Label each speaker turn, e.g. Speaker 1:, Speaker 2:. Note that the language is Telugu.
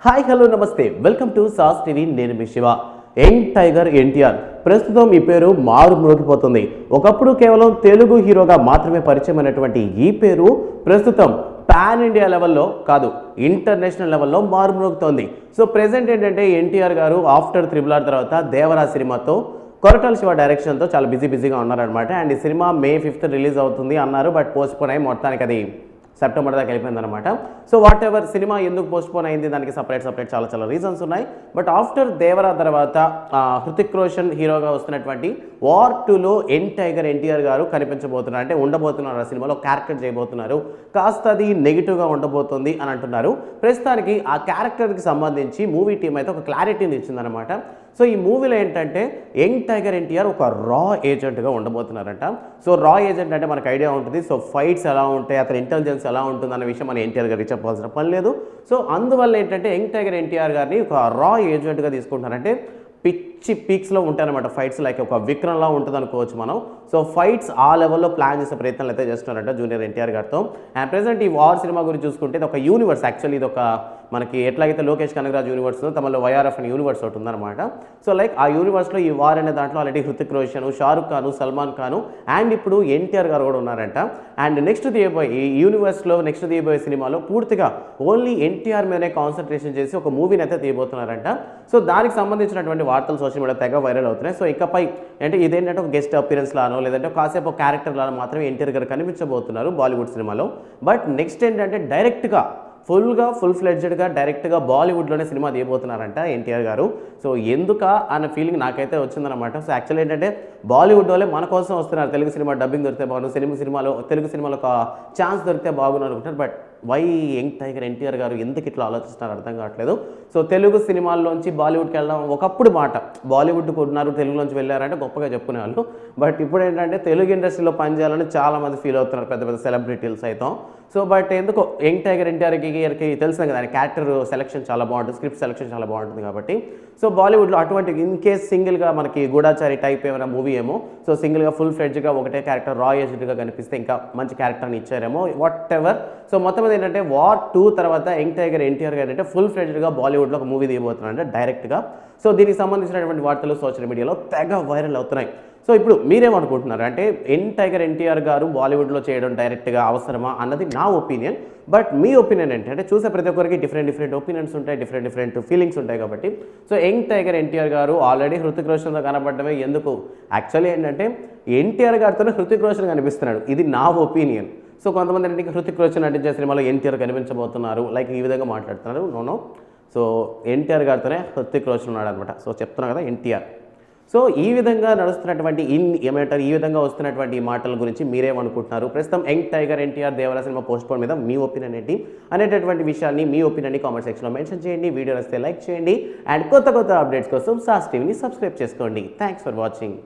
Speaker 1: హాయ్ హలో నమస్తే వెల్కమ్ టు సాస్ టీవీ. నేను మీ శివ. యంగ్ టైగర్ ఎన్టీఆర్ ప్రస్తుతం ఈ పేరు మారుమ్రోగిపోతుంది. ఒకప్పుడు కేవలం తెలుగు హీరోగా మాత్రమే పరిచయం అయినటువంటి ఈ పేరు ప్రస్తుతం పాన్ ఇండియా లెవెల్లో కాదు, ఇంటర్నేషనల్ లెవెల్లో మారుమ్రోగుతోంది. సో ప్రెసెంట్ ఏంటంటే ఎన్టీఆర్ గారు ఆఫ్టర్ RRR తర్వాత దేవరా సినిమాతో కొరటాల శివ డైరెక్షన్తో చాలా బిజీగా ఉన్నారనమాట. అండ్ ఈ సినిమా May 5th రిలీజ్ అవుతుంది అన్నారు, బట్ పోస్ట్పోన్ అయ్యి మొత్తానికి అది సెప్టెంబర్ దాకా వెళ్ళిపోయిందనమాట. సో వాట్ ఎవర్ సినిమా ఎందుకు పోస్ట్పోన్ అయింది, దానికి సపరేట్ చాలా రీజన్స్ ఉన్నాయి. బట్ ఆఫ్టర్ దేవరా తర్వాత హృతిక్ రోషన్ హీరోగా వస్తున్నటువంటి వార్ 2లో యంగ్ టైగర్ ఎన్టీఆర్ గారు కనిపించబోతున్నారు, అంటే ఉండబోతున్నారు. ఆ సినిమాలో క్యారెక్టర్ చేయబోతున్నారు. కాస్త అది నెగిటివ్గా ఉండబోతుంది అని అంటున్నారు. ప్రస్తుతానికి ఆ క్యారెక్టర్కి సంబంధించి మూవీ టీం అయితే ఒక క్లారిటీని ఇచ్చిందనమాట. సో ఈ మూవీలో ఏంటంటే యంగ్ టైగర్ ఎన్టీఆర్ ఒక రా ఏజెంట్గా ఉండబోతున్నారంట. సో రా ఏజెంట్ అంటే మనకు ఐడియా ఉంటుంది. సో ఫైట్స్ ఎలా ఉంటాయి, అతని ఇంటెలిజెన్స్ ఎలా ఉంటుంది అన్న విషయం మన ఎన్టీఆర్ గారికి చెప్పాల్సిన పని లేదు. సో అందువల్ల ఏంటంటే యంగ్ టైగర్ ఎన్టీఆర్ గారిని ఒక రా ఏజెంట్గా తీసుకుంటున్నారంటే పిచ్చి పీక్స్లో ఉంటాయన్నమాట ఫైట్స్, లైక్ ఒక విక్రమ్లా ఉంటుంది అనుకోవచ్చు మనం. సో ఫైట్స్ ఆ లెవెల్లో ప్లాన్ చేసే ప్రయత్నాలు అయితే చేస్తున్నారంట జూనియర్ ఎన్టీఆర్ గారితో. అండ్ ప్రెసెంట్ ఈ వార్ సినిమా గురించి చూసుకుంటే ఇది ఒక యూనివర్స్, యాక్చువల్లీ ఇది ఒక మనకి ఎట్లాగైతే లోకేష్ కనగరాజ్ యూనివర్స్ తమలో YRF అనే యూనివర్స్ ఒకటి ఉందన్నమాట. సో లైక్ ఆ యూనివర్స్లో ఈ వార్ అనే దాంట్లో ఆల్రెడీ హృతిక్ రోషన్, షారుఖ్ ఖాన్, సల్మాన్ ఖాన్ అండ్ ఇప్పుడు ఎన్టీఆర్ గారు కూడా ఉన్నారంట. అండ్ నెక్స్ట్ తీయబోయే ఈ యూనివర్స్లో నెక్స్ట్ తీయబోయే సినిమాలో పూర్తిగా ఓన్లీ ఎన్టీఆర్ మీదనే కాన్సన్ట్రేషన్ చేసి ఒక మూవీని అయితే తీయబోతున్నారంట. సో దానికి సంబంధించినటువంటి వార్తలు సోషల్ మీడియా తెగ వైరల్ అవుతున్నాయి. సో ఇకపై అంటే ఇదేంటంటే ఒక గెస్ట్ అపిరెన్స్ లానో లేదంటే కాసేపు క్యారెక్టర్ లానో మాత్రమే ఎన్టీఆర్ గారు కనిపించబోతున్నారు బాలీవుడ్ సినిమాలో. బట్ నెక్స్ట్ ఏంటంటే డైరెక్ట్గా ఫుల్ ఫ్లెడ్జెడ్గా డైరెక్ట్గా బాలీవుడ్లోనే సినిమా తీయబోతున్నారంట ఎన్టీఆర్ గారు. సో ఎందుక అన్న ఫీలింగ్ నాకైతే వచ్చిందనమాట. సో యాక్చువల్లీ ఏంటంటే బాలీవుడ్ వాళ్ళే మన కోసం వస్తున్నారు. తెలుగు సినిమా డబ్బింగ్ దొరికితే బాగుండు, తెలుగు సినిమాలో ఒక ఛాన్స్ దొరికితే బాగుండు అనుకుంటారు. But why young tiger NTR గారు ఎందుకు ఇట్లా ఆలోచిస్తున్నారు అర్థం కావట్లేదు. సో తెలుగు సినిమాల్లోంచి బాలీవుడ్కి వెళ్ళడం ఒకప్పుడు మాట, బాలీవుడ్కి ఉన్నారు తెలుగులోంచి వెళ్ళారంటే గొప్పగా చెప్పుకునేవాళ్ళు. బట్ ఇప్పుడు ఏంటంటే తెలుగు ఇండస్ట్రీలో పనిచేయాలని చాలామంది ఫీల్ అవుతున్నారు, పెద్ద సెలబ్రిటీలు సైతం. సో బట్ ఎందుకో యంగ్ టైగర్ ఎన్టీఆర్కి తెలిసిన కదా, ఆయన క్యారెక్టర్ సెలెక్షన్ చాలా బాగుంటుంది, స్క్రిప్ట్ సెలెక్షన్ చాలా బాగుంటుంది కాబట్టి. సో బాలీవుడ్లో అటువంటి ఇన్ కేస్ సింగిల్గా మనకి గూఢాచారి టైప్ ఏమైనా మూవీ ఏమో, సో సింగిల్గా ఫుల్ ఫ్లెడ్జ్గా ఒకటే క్యారెక్టర్ రా ఏజెంట్గా కనిపిస్తే ఇంకా మంచి క్యారెక్టర్ని ఇచ్చారేమో, వాట్ ఎవర్. సో మొత్తం మీద ఏంటంటే వార్ 2 తర్వాత యంగ్ టైగర్ ఎన్టీఆర్ గారు అంటే ఫుల్ ఫ్లెడ్జ్గా బాలీవుడ్లో ఒక మూవీ తీయబోతున్నారంటే డైరెక్ట్గా. సో దీనికి సంబంధించినటువంటి వార్తలు సోషల్ మీడియాలో తెగ వైరల్ అవుతున్నాయి. సో ఇప్పుడు మీరేమనుకుంటున్నారు అంటే యంగ్ టైగర్ ఎన్టీఆర్ గారు బాలీవుడ్లో చేయడం డైరెక్ట్గా అవసరమా అన్నది నా ఒపీనియన్. బట్ మీ ఒపీనియన్ ఏంటంటే చూసే ప్రతి ఒక్కరికి డిఫరెంట్ ఒపీనియన్స్ ఉంటాయి, డిఫరెంట్ ఫీలింగ్స్ ఉంటాయి కాబట్టి. సో యంగ్ టైగర్ ఎన్టీఆర్ గారు ఆల్రెడీ హృతిక్ రోషన్తో కనబడటమే ఎందుకు, యాక్చువల్లీ ఏంటంటే ఎన్టీఆర్ గారితోనే హృతిక్ రోషన్ కనిపిస్తున్నాడు, ఇది నా ఒపీనియన్. సో కొంతమంది ఏంటంటే హృతిక్ రోషన్ నటించే సినిమాలో ఎన్టీఆర్ కనిపించబోతున్నారు, లైక్ ఈ విధంగా మాట్లాడుతున్నారు. నో. సో ఎన్టీఆర్ గారితోనే హృతిక్ రోషన్ ఉన్నాడు అనమాట. సో చెప్తున్నా కదా ఎన్టీఆర్. సో ఈ విధంగా నడుస్తున్నటువంటి ఈ విధంగా వస్తున్నటువంటి ఈ మాటల గురించి మీరేమనుకుంటున్నారు? ప్రస్తుతం young tiger NTR Devara cinema postpone మీద మీ ఒపీనియన్ ఏంటి అనేటటువంటి విషయాన్ని మీ ఒపీనియన్ని కామెంట్ సెక్షన్లో మెన్షన్ చేయండి. వీడియో నచ్చితే లైక్ చేయండి అండ్ కొత్త అప్డేట్స్ కోసం సాస్ టీవీని సబ్స్క్రైబ్ చేసుకోండి. Thanks for watching.